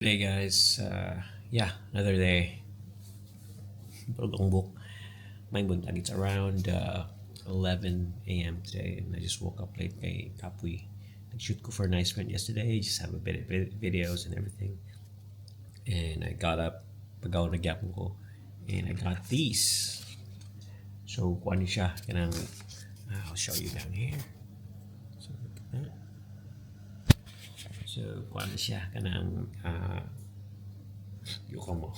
Hey guys, yeah, another day. Bagong book. May buntag. It's around 11 a.m. today, and I just woke up late kay Kapoy. Nag-shoot ko for a nice friend yesterday. Just have a bit of videos and everything. And I got up, pagaw na gyapon ko, and I got these. So, kuha ni siya. I'll show you down here. So, look at that. So, kuha na siya. Yuko mo.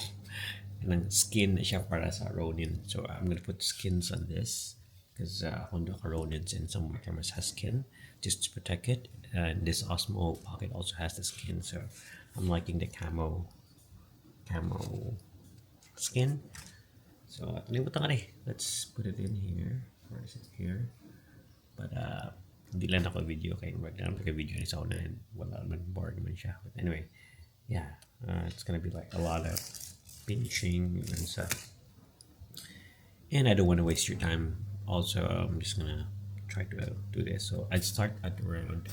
Kanang skin na siya para sa Ronin. So, I'm gonna put skins on this. Because Honda Ronins and some cameras has skin. Just to protect it. And this Osmo Pocket also has the skin. So, I'm liking the camo skin. So, let's put it in here. Where is it? Here. But, hindi lang ako video kay work na video ni sa una and wala naman bored naman siya. But anyway, yeah, it's gonna be like a lot of pinching and stuff. And I don't want to waste your time. Also, I'm just gonna try to do this. So I'd start at around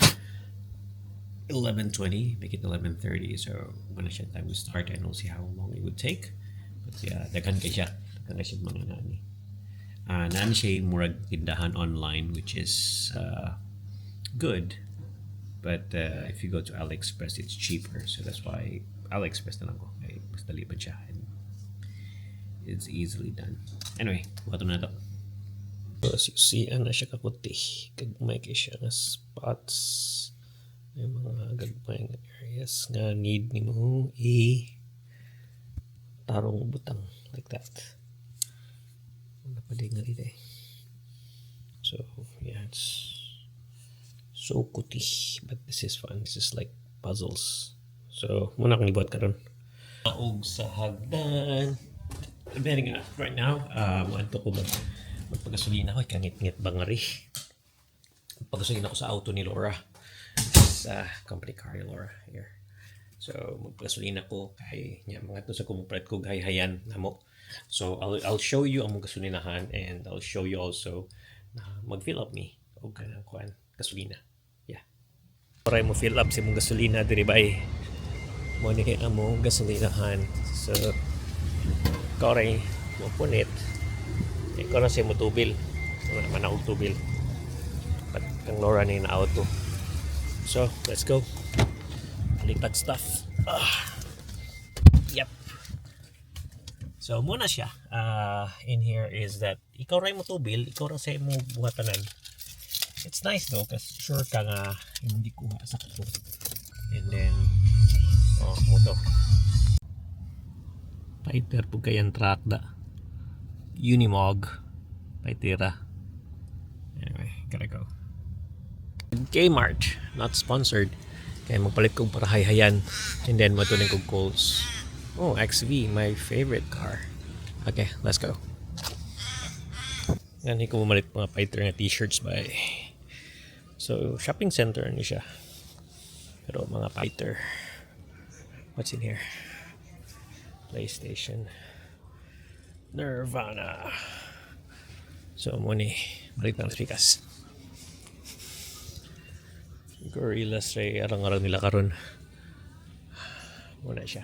11:20, make it 11:30. So when I should time we start, and we'll see how long it would take. But yeah, dagan kay siya mga nani. Naan siya murag tindahan online, which is good, but if you go to AliExpress, it's cheaper. So that's why AliExpress na lang ko. Okay, mas dali pa siya and it's easily done. Anyway, wato na to. So as you see, ana siya kaputi. Gagmay kay siya nga spots. May mga gagmay nga areas nga need ni mo tarong butang like that. Wala pa din nga rin. So yeah, it's so kuti, but this is fun. This is like puzzles. So muna akong libuhat karon. Taog sa hagdan. Very nga right now. Wanto ko magpagasolina ko. Kangit-ngit bangari. Magpagasolina ko sa auto ni Laura. Sa company car ni Laura here. So magpagasolina ko kay mga to sa kumupalit ko gayhayan namo. So I'll show you ang gasolinahan, and I'll show you also na mag-fill up me og kanang kuan gasolina. Yeah. Para mo fill up si mong gasolina diri bay. Mo ni kay amo gasolinahan. So kore mo punit. Kay kora si mo tubil. Wala man ako tubil. But kang Laura ni na auto. So, let's go. Lipat stuff. Yep. So muna siya. In here is that ikaw ray mo tubil, ikaw ra sa mo buhatanan. It's nice though, kasi sure ka nga hindi kuha sakto. And then moto. Paiter po kayan track da. Unimog. Paitira. Anyway, gotta go. Kmart, not sponsored. Kaya magpalit kong para hayhayan. And then matunin kong calls. Oh, XV, my favorite car. Okay, let's go. Yan, hindi ko bumalit mga fighter na t-shirts ba eh. So, shopping center ni siya. Pero mga fighter. What's in here? PlayStation. Nirvana. So, muna balik ng speakers. Gorillas ray arang-arang nila karon. Muna siya.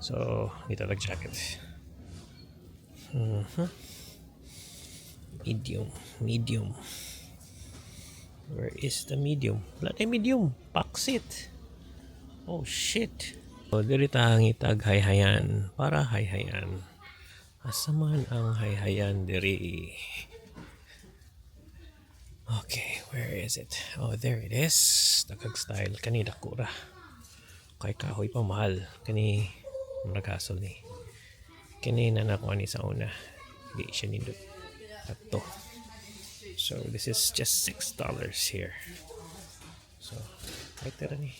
So, dito lang jacket. Medium. Where is the medium? Wala tayong medium. Paksit. Oh, shit. So, diri tang itag hayhayan. Para hayhayan. Asaman ang hayhayan diri. Okay, where is it? Oh, there it is. Takag style. Kani dakura. Kay kahoy pa mahal. Kani nagasol ni. Kani na nakuha ni sa una. Hindi siya nindot. Ato. So this is just $6 here. So right there ni.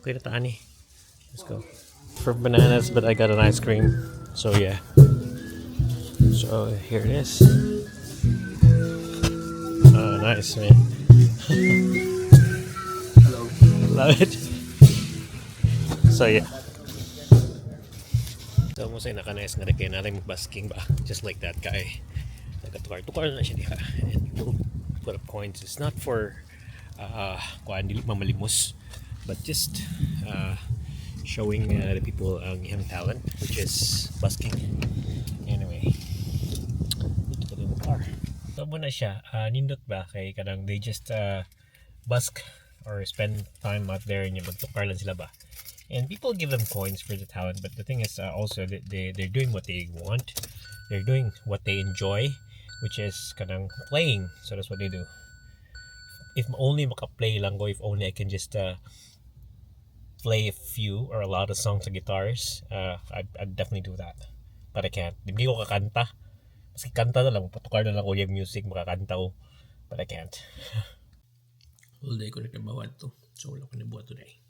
Okay na taan ni. Let's go. For bananas, but I got an ice cream. So yeah. So here it is. Oh, nice, man. Hello. Love it. So yeah. So mo say naka-nice nga kay natin basking ba, just like that guy. Nagatukar na siya diha. And you put up coins. It's not for kuan dili mamalimos, but just showing the people ang iyang talent, which is busking. Anyway, dito ko yung car. So muna siya, nindot ba kay kanang they just busk or spend time out there and magtukar lang sila ba. And people give them coins for the talent, but the thing is also they're doing what they want. They're doing what they enjoy, which is kanang playing. So that's what they do. If only maka-play lang ko, if only I can just play a few or a lot of songs on guitars, I'd definitely do that. But I can't. Hindi ko kakanta. Maski kanta na lang, patukar na lang ko yung music, makakanta ko. But I can't. All day ko nagtrabawan to. So wala ko nabuhat today.